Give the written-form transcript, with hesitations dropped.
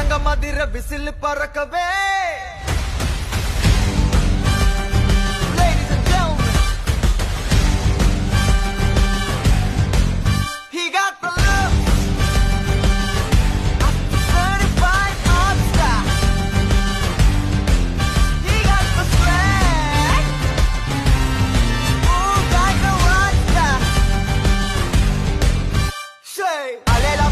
தங்க மதிர whistle பறக்கவே. Ladies and gentlemen, he got the look of the certified monster. He got the swag, ooh, like a rockstar. Say, alela